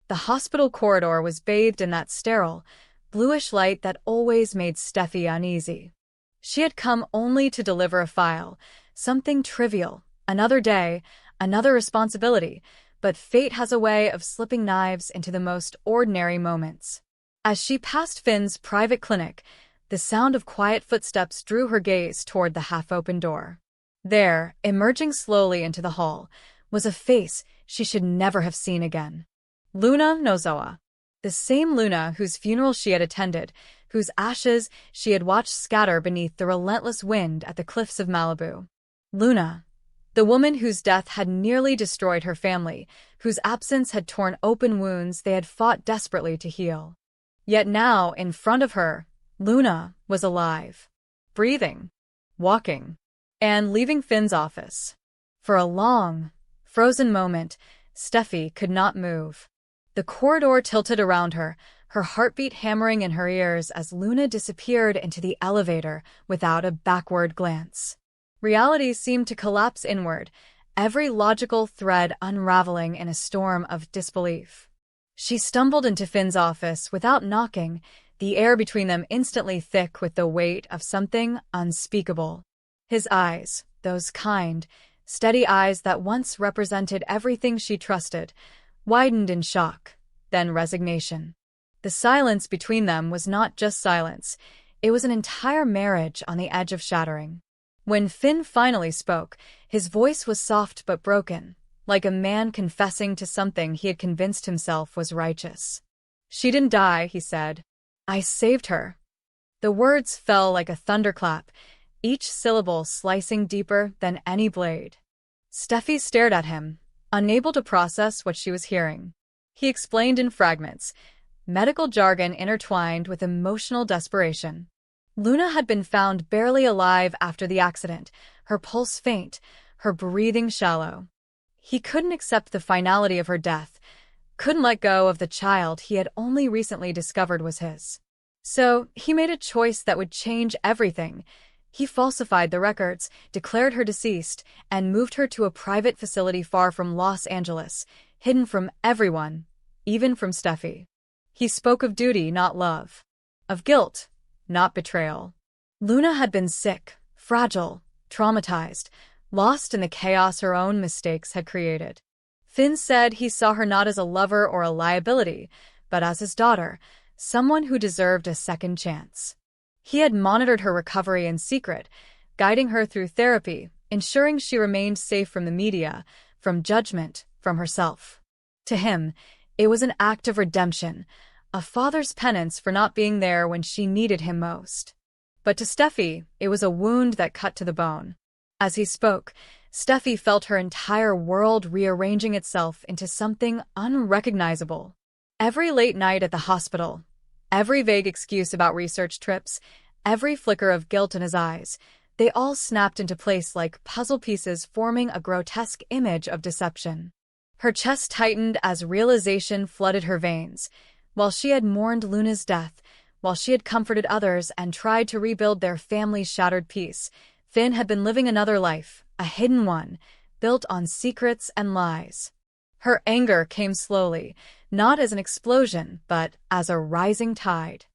The hospital corridor was bathed in that sterile, bluish light that always made Steffi uneasy. She had come only to deliver a file, something trivial, another day, another responsibility, but fate has a way of slipping knives into the most ordinary moments. As she passed Finn's private clinic, the sound of quiet footsteps drew her gaze toward the half-open door. There, emerging slowly into the hall, was a face she should never have seen again. Luna Nozoa. The same Luna whose funeral she had attended, whose ashes she had watched scatter beneath the relentless wind at the cliffs of Malibu. Luna, the woman whose death had nearly destroyed her family, whose absence had torn open wounds they had fought desperately to heal. Yet now, in front of her, Luna was alive, breathing, walking, and leaving Finn's office. For a long, frozen moment, Steffi could not move. The corridor tilted around her, her heartbeat hammering in her ears as Luna disappeared into the elevator without a backward glance. Reality seemed to collapse inward, every logical thread unraveling in a storm of disbelief. She stumbled into Finn's office without knocking, the air between them instantly thick with the weight of something unspeakable. His eyes, those kind, steady eyes that once represented everything she trusted, widened in shock, then resignation. The silence between them was not just silence, it was an entire marriage on the edge of shattering. When Finn finally spoke, his voice was soft but broken, like a man confessing to something he had convinced himself was righteous. "She didn't die," he said. "I saved her." The words fell like a thunderclap, each syllable slicing deeper than any blade. Steffi stared at him, unable to process what she was hearing. He explained in fragments, medical jargon intertwined with emotional desperation. Luna had been found barely alive after the accident, her pulse faint, her breathing shallow. He couldn't accept the finality of her death, couldn't let go of the child he had only recently discovered was his. So he made a choice that would change everything. He falsified the records, declared her deceased, and moved her to a private facility far from Los Angeles, hidden from everyone, even from Steffi. He spoke of duty, not love. Of guilt, not betrayal. Luna had been sick, fragile, traumatized, lost in the chaos her own mistakes had created. Finn said he saw her not as a lover or a liability, but as his daughter, someone who deserved a second chance. He had monitored her recovery in secret, guiding her through therapy, ensuring she remained safe from the media, from judgment, from herself. To him, it was an act of redemption, a father's penance for not being there when she needed him most. But to Steffi, it was a wound that cut to the bone. As he spoke, Steffi felt her entire world rearranging itself into something unrecognizable. Every late night at the hospital, every vague excuse about research trips, every flicker of guilt in his eyes, they all snapped into place like puzzle pieces forming a grotesque image of deception. Her chest tightened as realization flooded her veins. While she had mourned Luna's death, while she had comforted others and tried to rebuild their family's shattered peace, Finn had been living another life, a hidden one, built on secrets and lies. Her anger came slowly, not as an explosion, but as a rising tide.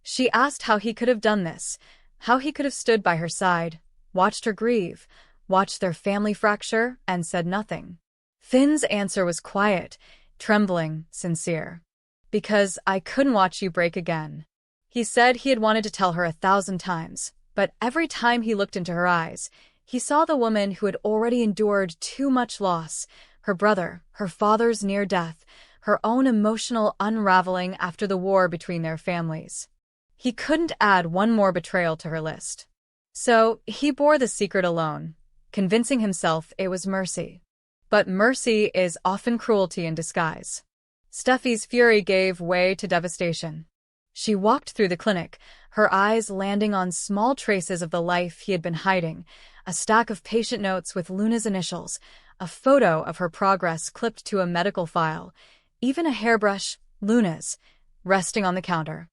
She asked how he could have done this, how he could have stood by her side, watched her grieve, watched their family fracture, and said nothing. Finn's answer was quiet, trembling, sincere. "Because I couldn't watch you break again." He said he had wanted to tell her 1,000 times, but every time he looked into her eyes, he saw the woman who had already endured too much loss, her brother, her father's near death, her own emotional unraveling after the war between their families. He couldn't add one more betrayal to her list. So he bore the secret alone, convincing himself it was mercy. But mercy is often cruelty in disguise. Steffi's fury gave way to devastation. She walked through the clinic, her eyes landing on small traces of the life he had been hiding, a stack of patient notes with Luna's initials, a photo of her progress clipped to a medical file, even a hairbrush, Luna's, resting on the counter.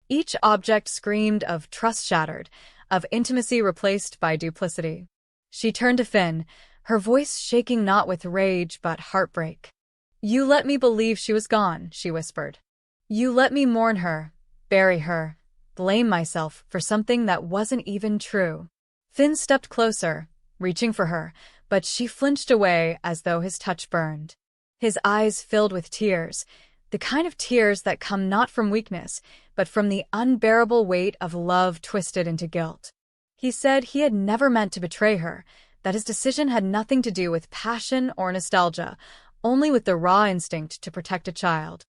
Each object screamed of trust shattered, of intimacy replaced by duplicity. She turned to Finn, her voice shaking not with rage but heartbreak. You let me believe she was gone, she whispered. You let me mourn her, bury her, blame myself for something that wasn't even true. Finn stepped closer, reaching for her, but she flinched away as though his touch burned. His eyes filled with tears, the kind of tears that come not from weakness, but from the unbearable weight of love twisted into guilt. He said he had never meant to betray her, that his decision had nothing to do with passion or nostalgia, only with the raw instinct to protect a child.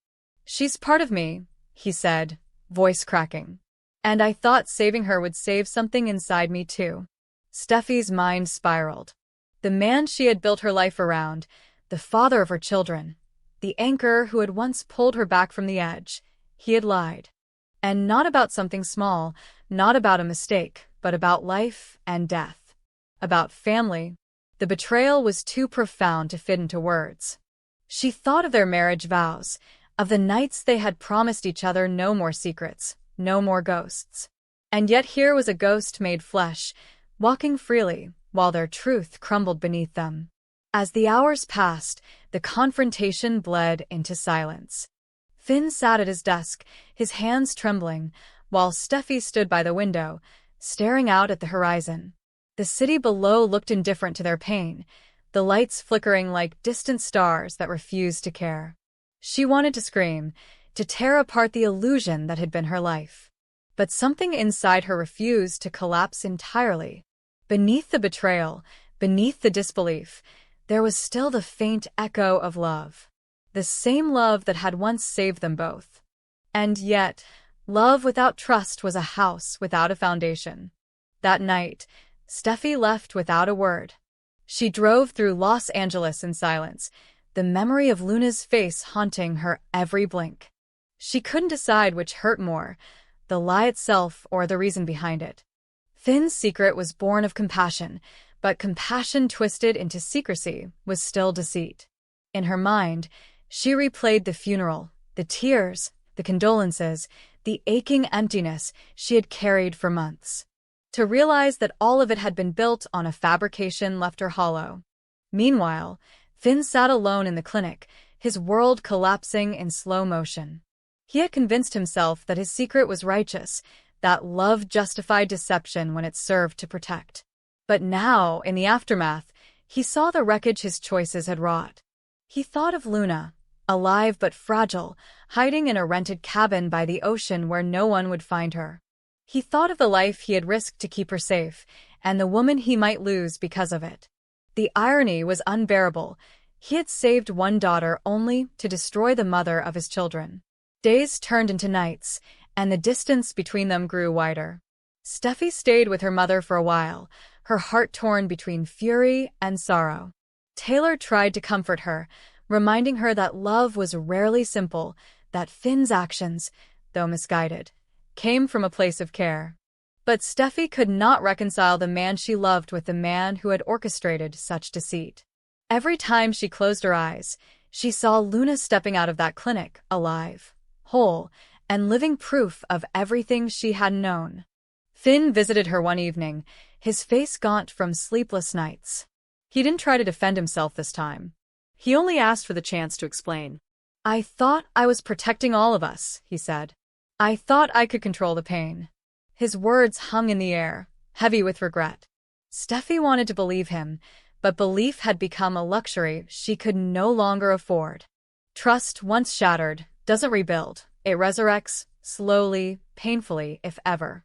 She's part of me, he said, voice cracking. And I thought saving her would save something inside me too. Steffi's mind spiraled. The man she had built her life around, the father of her children, the anchor who had once pulled her back from the edge, he had lied. And not about something small, not about a mistake, but about life and death. About family. The betrayal was too profound to fit into words. She thought of their marriage vows, of the nights they had promised each other no more secrets, no more ghosts. And yet here was a ghost made flesh, walking freely, while their truth crumbled beneath them. As the hours passed, the confrontation bled into silence. Finn sat at his desk, his hands trembling, while Steffi stood by the window, staring out at the horizon. The city below looked indifferent to their pain, the lights flickering like distant stars that refused to care. She wanted to scream, to tear apart the illusion that had been her life. But something inside her refused to collapse entirely. Beneath the betrayal, beneath the disbelief, there was still the faint echo of love. The same love that had once saved them both. And yet, love without trust was a house without a foundation. That night, Steffi left without a word. She drove through Los Angeles in silence, the memory of Luna's face haunting her every blink. She couldn't decide which hurt more, the lie itself or the reason behind it. Finn's secret was born of compassion, but compassion twisted into secrecy was still deceit. In her mind, she replayed the funeral, the tears, the condolences, the aching emptiness she had carried for months. To realize that all of it had been built on a fabrication left her hollow. Meanwhile, Finn sat alone in the clinic, his world collapsing in slow motion. He had convinced himself that his secret was righteous, that love justified deception when it served to protect. But now, in the aftermath, he saw the wreckage his choices had wrought. He thought of Luna, alive but fragile, hiding in a rented cabin by the ocean where no one would find her. He thought of the life he had risked to keep her safe, and the woman he might lose because of it. The irony was unbearable. He had saved one daughter only to destroy the mother of his children. Days turned into nights, and the distance between them grew wider. Steffi stayed with her mother for a while, her heart torn between fury and sorrow. Taylor tried to comfort her, reminding her that love was rarely simple, that Finn's actions, though misguided, came from a place of care. But Steffi could not reconcile the man she loved with the man who had orchestrated such deceit. Every time she closed her eyes, she saw Luna stepping out of that clinic, alive, whole, and living proof of everything she had known. Finn visited her one evening, his face gaunt from sleepless nights. He didn't try to defend himself this time. He only asked for the chance to explain. "I thought I was protecting all of us," he said. "I thought I could control the pain." His words hung in the air, heavy with regret. Steffi wanted to believe him, but belief had become a luxury she could no longer afford. Trust, once shattered, doesn't rebuild. It resurrects, slowly, painfully, if ever.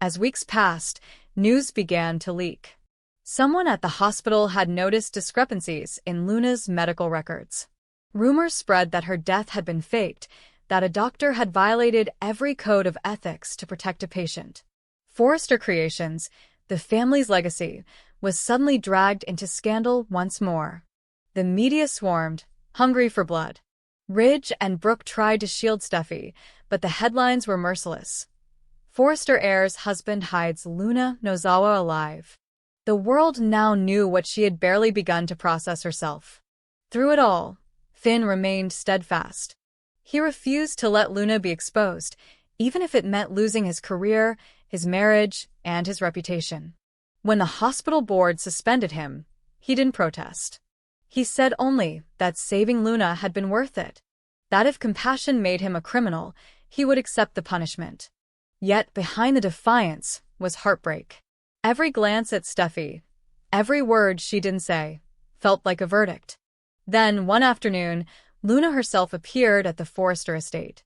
As weeks passed, news began to leak. Someone at the hospital had noticed discrepancies in Luna's medical records. Rumors spread that her death had been faked, that a doctor had violated every code of ethics to protect a patient. Forrester Creations, the family's legacy, was suddenly dragged into scandal once more. The media swarmed, hungry for blood. Ridge and Brooke tried to shield Steffi, but the headlines were merciless. Forrester Heir's husband hides Luna Nozawa alive. The world now knew what she had barely begun to process herself. Through it all, Finn remained steadfast. He refused to let Luna be exposed, even if it meant losing his career, his marriage, and his reputation. When the hospital board suspended him, he didn't protest. He said only that saving Luna had been worth it, that if compassion made him a criminal, he would accept the punishment. Yet behind the defiance was heartbreak. Every glance at Steffi, every word she didn't say, felt like a verdict. Then, one afternoon, Luna herself appeared at the Forrester estate.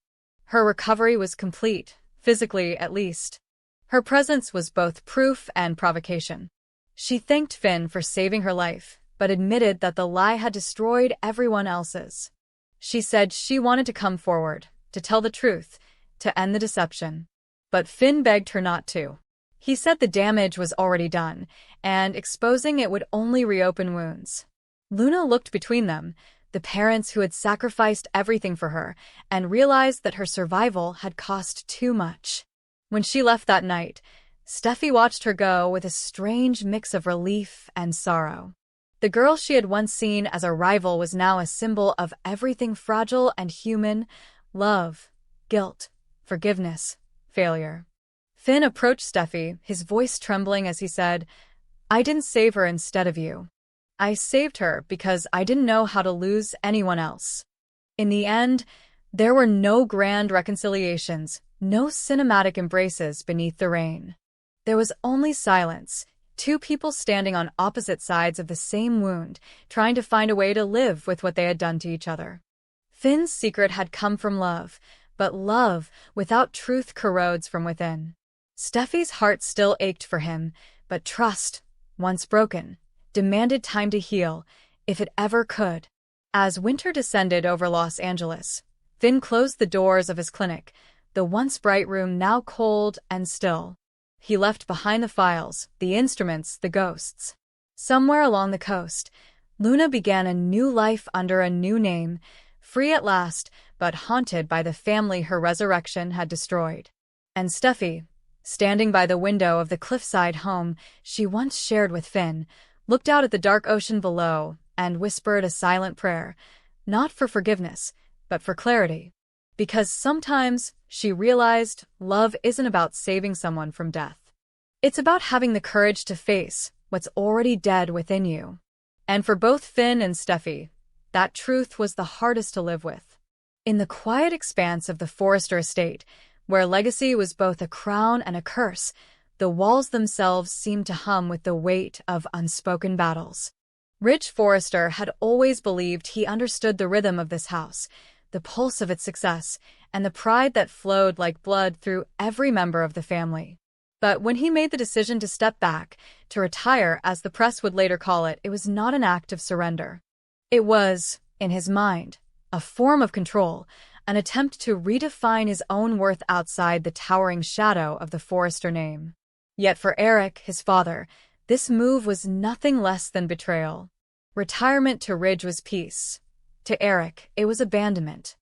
Her recovery was complete, physically at least. Her presence was both proof and provocation. She thanked Finn for saving her life, but admitted that the lie had destroyed everyone else's. She said she wanted to come forward, to tell the truth, to end the deception. But Finn begged her not to. He said the damage was already done, and exposing it would only reopen wounds. Luna looked between them, the parents who had sacrificed everything for her, and realized that her survival had cost too much. When she left that night, Steffi watched her go with a strange mix of relief and sorrow. The girl she had once seen as a rival was now a symbol of everything fragile and human: love, guilt, forgiveness, failure. Finn approached Steffi, his voice trembling as he said, "I didn't save her instead of you. I saved her because I didn't know how to lose anyone else." In the end, there were no grand reconciliations, no cinematic embraces beneath the rain. There was only silence, two people standing on opposite sides of the same wound, trying to find a way to live with what they had done to each other. Finn's secret had come from love, but love without truth corrodes from within. Steffi's heart still ached for him, but trust, once broken, demanded time to heal, if it ever could. As winter descended over Los Angeles, Finn closed the doors of his clinic, the once bright room now cold and still. He left behind the files, the instruments, the ghosts. Somewhere along the coast, Luna began a new life under a new name, free at last, but haunted by the family her resurrection had destroyed. And Steffi, standing by the window of the cliffside home she once shared with Finn, looked out at the dark ocean below and whispered a silent prayer, not for forgiveness, but for clarity. Because sometimes, she realized, love isn't about saving someone from death. It's about having the courage to face what's already dead within you. And for both Finn and Steffi, that truth was the hardest to live with. In the quiet expanse of the Forrester estate, where legacy was both a crown and a curse, the walls themselves seemed to hum with the weight of unspoken battles. Ridge Forrester had always believed he understood the rhythm of this house, the pulse of its success, and the pride that flowed like blood through every member of the family. But when he made the decision to step back, to retire as the press would later call it, it was not an act of surrender. It was, in his mind, a form of control, an attempt to redefine his own worth outside the towering shadow of the Forrester name. Yet for Eric, his father, this move was nothing less than betrayal. Retirement to Ridge was peace. To Eric, it was abandonment.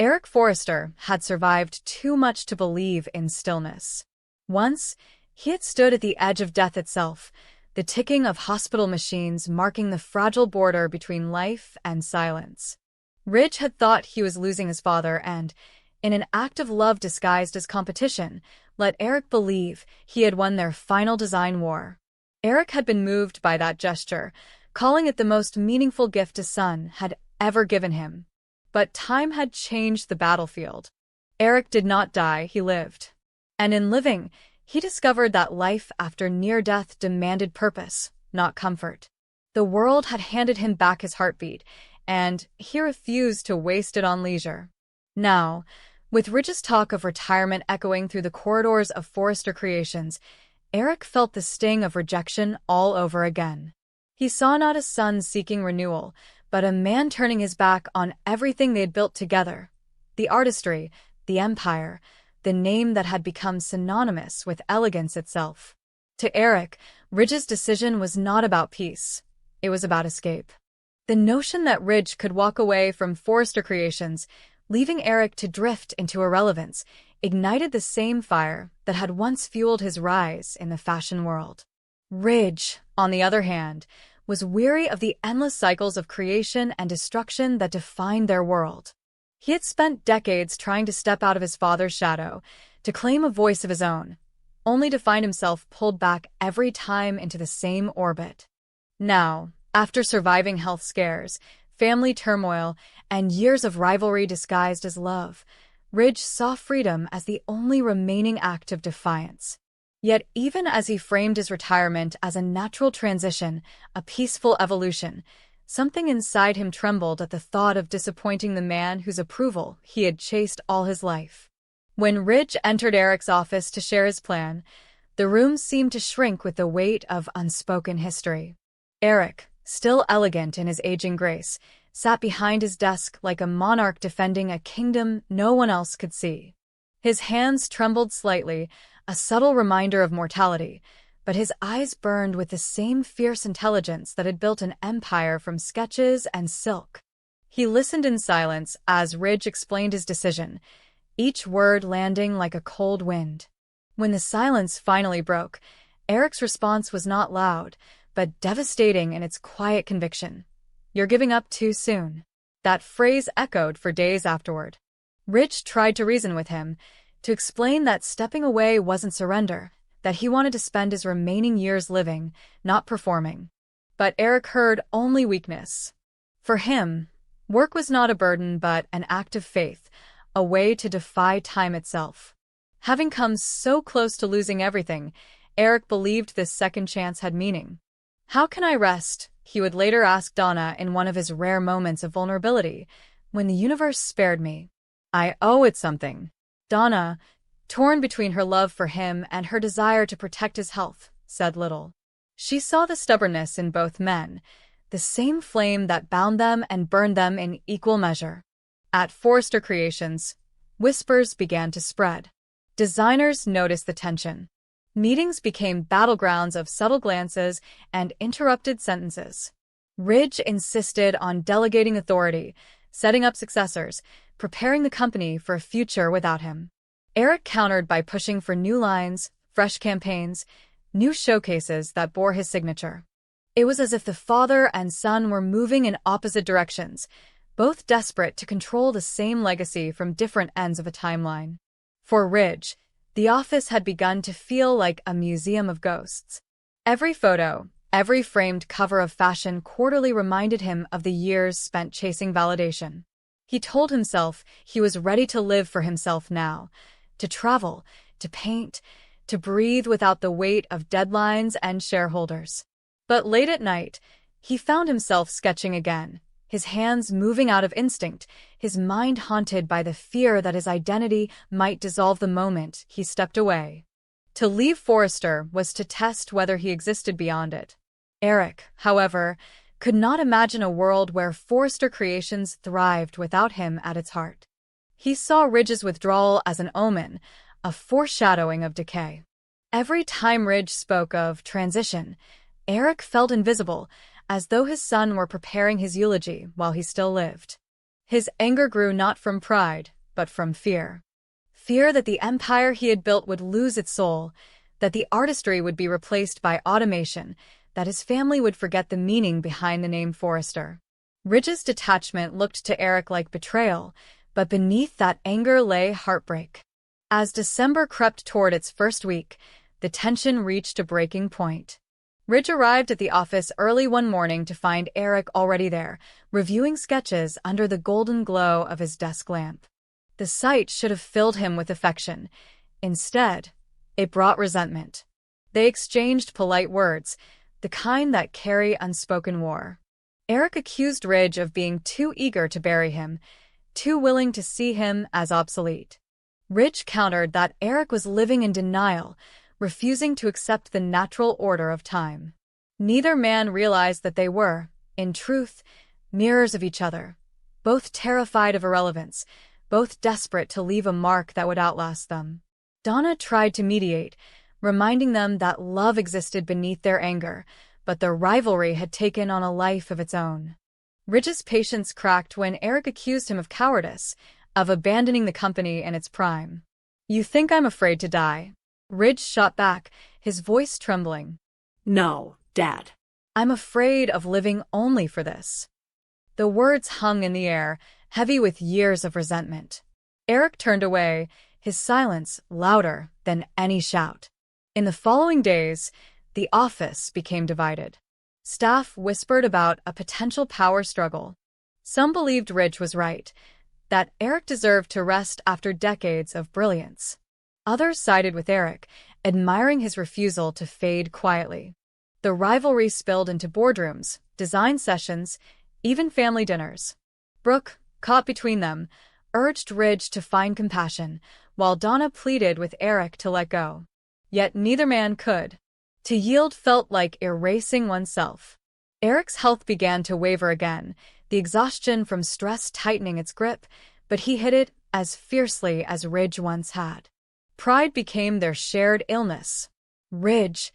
Eric Forrester had survived too much to believe in stillness. Once, he had stood at the edge of death itself, the ticking of hospital machines marking the fragile border between life and silence. Ridge had thought he was losing his father and, in an act of love disguised as competition, let Eric believe he had won their final design war. Eric had been moved by that gesture, calling it the most meaningful gift a son had ever given him. But time had changed the battlefield. Eric did not die, he lived. And in living, he discovered that life after near death demanded purpose, not comfort. The world had handed him back his heartbeat, and he refused to waste it on leisure. Now, with Ridge's talk of retirement echoing through the corridors of Forrester Creations, Eric felt the sting of rejection all over again. He saw not a son seeking renewal, but a man turning his back on everything they had built together. The artistry, the empire, the name that had become synonymous with elegance itself. To Eric, Ridge's decision was not about peace. It was about escape. The notion that Ridge could walk away from Forrester Creations, leaving Eric to drift into irrelevance, ignited the same fire that had once fueled his rise in the fashion world. Ridge, on the other hand, was weary of the endless cycles of creation and destruction that defined their world. He had spent decades trying to step out of his father's shadow, to claim a voice of his own, only to find himself pulled back every time into the same orbit. Now, After surviving health scares, family turmoil, and years of rivalry disguised as love, Ridge saw freedom as the only remaining act of defiance. Yet even as he framed his retirement as a natural transition, a peaceful evolution, something inside him trembled at the thought of disappointing the man whose approval he had chased all his life. When Ridge entered Eric's office to share his plan, the room seemed to shrink with the weight of unspoken history. Eric, still elegant in his aging grace, sat behind his desk like a monarch defending a kingdom no one else could see. His hands trembled slightly, a subtle reminder of mortality, but his eyes burned with the same fierce intelligence that had built an empire from sketches and silk. He listened in silence as Ridge explained his decision, each word landing like a cold wind. When the silence finally broke, Eric's response was not loud, but devastating in its quiet conviction. "You're giving up too soon." That phrase echoed for days afterward. Ridge tried to reason with him, to explain that stepping away wasn't surrender, that he wanted to spend his remaining years living, not performing. But Eric heard only weakness. For him, work was not a burden but an act of faith, a way to defy time itself. Having come so close to losing everything, Eric believed this second chance had meaning. "How can I rest?" he would later ask Donna in one of his rare moments of vulnerability, "when the universe spared me? I owe it something." Donna, torn between her love for him and her desire to protect his health, said little. She saw the stubbornness in both men, the same flame that bound them and burned them in equal measure. At Forrester Creations, whispers began to spread. Designers noticed the tension. Meetings became battlegrounds of subtle glances and interrupted sentences. Ridge insisted on delegating authority, setting up successors, preparing the company for a future without him. Eric countered by pushing for new lines, fresh campaigns, new showcases that bore his signature. It was as if the father and son were moving in opposite directions, both desperate to control the same legacy from different ends of a timeline. For Ridge, the office had begun to feel like a museum of ghosts. Every photo, every framed cover of Fashion Quarterly reminded him of the years spent chasing validation. He told himself he was ready to live for himself now, to travel, to paint, to breathe without the weight of deadlines and shareholders. But late at night, he found himself sketching again, his hands moving out of instinct, his mind haunted by the fear that his identity might dissolve the moment he stepped away. To leave Forrester was to test whether he existed beyond it. Eric, however, could not imagine a world where Forrester Creations thrived without him at its heart. He saw Ridge's withdrawal as an omen, a foreshadowing of decay. Every time Ridge spoke of transition, Eric felt invisible, as though his son were preparing his eulogy while he still lived. His anger grew not from pride, but from fear. Fear that the empire he had built would lose its soul, that the artistry would be replaced by automation, that his family would forget the meaning behind the name Forrester. Ridge's detachment looked to Eric like betrayal, but beneath that anger lay heartbreak. As December crept toward its first week, the tension reached a breaking point. Ridge arrived at the office early one morning to find Eric already there, reviewing sketches under the golden glow of his desk lamp. The sight should have filled him with affection. Instead, it brought resentment. They exchanged polite words, the kind that carry unspoken war. Eric accused Ridge of being too eager to bury him, too willing to see him as obsolete. Ridge countered that Eric was living in denial, refusing to accept the natural order of time. Neither man realized that they were, in truth, mirrors of each other, both terrified of irrelevance, both desperate to leave a mark that would outlast them. Donna tried to mediate, reminding them that love existed beneath their anger, but the rivalry had taken on a life of its own. Ridge's patience cracked when Eric accused him of cowardice, of abandoning the company in its prime. "You think I'm afraid to die?" Ridge shot back, his voice trembling. "No, Dad. "I'm afraid of living only for this." The words hung in the air, heavy with years of resentment. Eric turned away, his silence louder than any shout. In the following days, the office became divided. Staff whispered about a potential power struggle. Some believed Ridge was right, that Eric deserved to rest after decades of brilliance. Others sided with Eric, admiring his refusal to fade quietly. The rivalry spilled into boardrooms, design sessions, even family dinners. Brooke, caught between them, urged Ridge to find compassion, while Donna pleaded with Eric to let go. Yet neither man could. To yield felt like erasing oneself. Eric's health began to waver again, the exhaustion from stress tightening its grip, but he hid it as fiercely as Ridge once had. Pride became their shared illness. Ridge,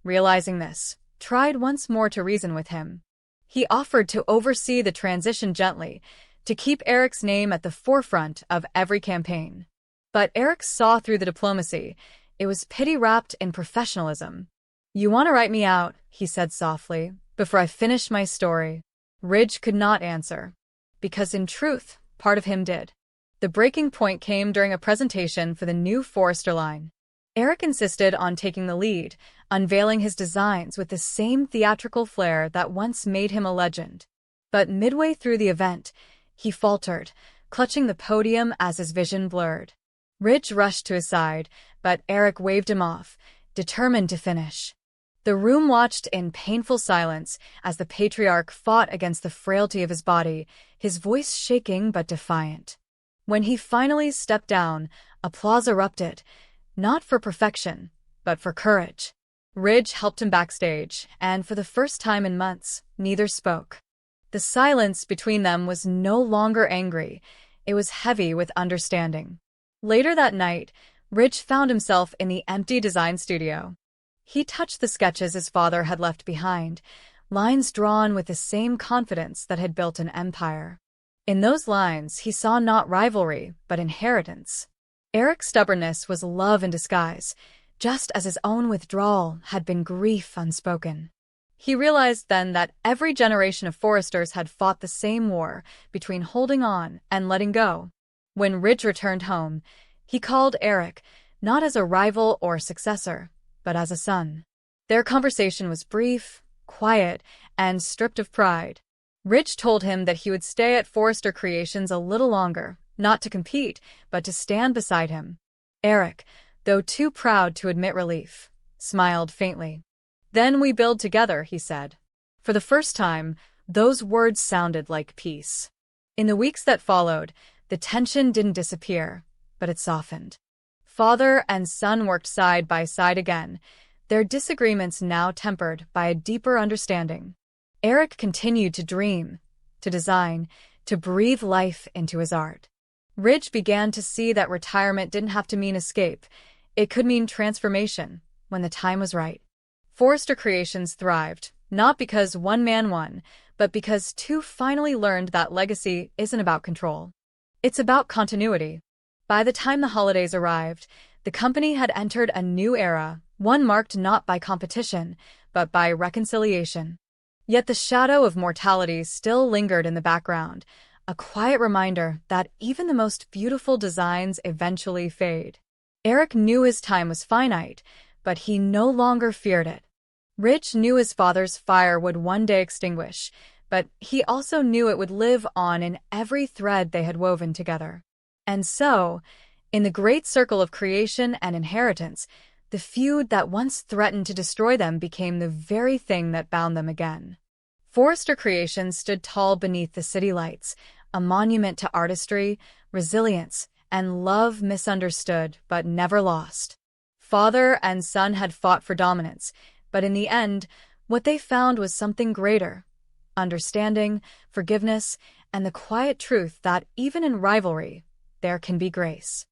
realizing this, tried once more to reason with him. He offered to oversee the transition gently, to keep Eric's name at the forefront of every campaign. But Eric saw through the diplomacy. It was pity wrapped in professionalism. "You want to write me out," he said softly, "before I finish my story." Ridge could not answer. Because in truth, part of him did. The breaking point came during a presentation for the new Forester line. Eric insisted on taking the lead, unveiling his designs with the same theatrical flair that once made him a legend. But midway through the event, he faltered, clutching the podium as his vision blurred. Ridge rushed to his side, but Eric waved him off, determined to finish. The room watched in painful silence as the patriarch fought against the frailty of his body, his voice shaking but defiant. When he finally stepped down, applause erupted, not for perfection, but for courage. Ridge helped him backstage, and for the first time in months, neither spoke. The silence between them was no longer angry, it was heavy with understanding. Later that night, Ridge found himself in the empty design studio. He touched the sketches his father had left behind, lines drawn with the same confidence that had built an empire. In those lines, he saw not rivalry, but inheritance. Eric's stubbornness was love in disguise, just as his own withdrawal had been grief unspoken. He realized then that every generation of Foresters had fought the same war between holding on and letting go. When Ridge returned home, he called Eric, not as a rival or successor, but as a son. Their conversation was brief, quiet, and stripped of pride. Ridge told him that he would stay at Forester Creations a little longer, not to compete, but to stand beside him. Eric, though too proud to admit relief, smiled faintly. "Then we build together," he said. For the first time, those words sounded like peace. In the weeks that followed, the tension didn't disappear, but it softened. Father and son worked side by side again, their disagreements now tempered by a deeper understanding. Eric continued to dream, to design, to breathe life into his art. Ridge began to see that retirement didn't have to mean escape. It could mean transformation, when the time was right. Forester Creations thrived, not because one man won, but because two finally learned that legacy isn't about control. It's about continuity. By the time the holidays arrived, the company had entered a new era, one marked not by competition, but by reconciliation. Yet the shadow of mortality still lingered in the background, a quiet reminder that even the most beautiful designs eventually fade. Eric knew his time was finite, but he no longer feared it. Ridge knew his father's fire would one day extinguish, but he also knew it would live on in every thread they had woven together. And so, in the great circle of creation and inheritance, the feud that once threatened to destroy them became the very thing that bound them again. Forester Creations stood tall beneath the city lights, a monument to artistry, resilience, and love misunderstood but never lost. Father and son had fought for dominance, but in the end, what they found was something greater: understanding, forgiveness, and the quiet truth that even in rivalry, there can be grace.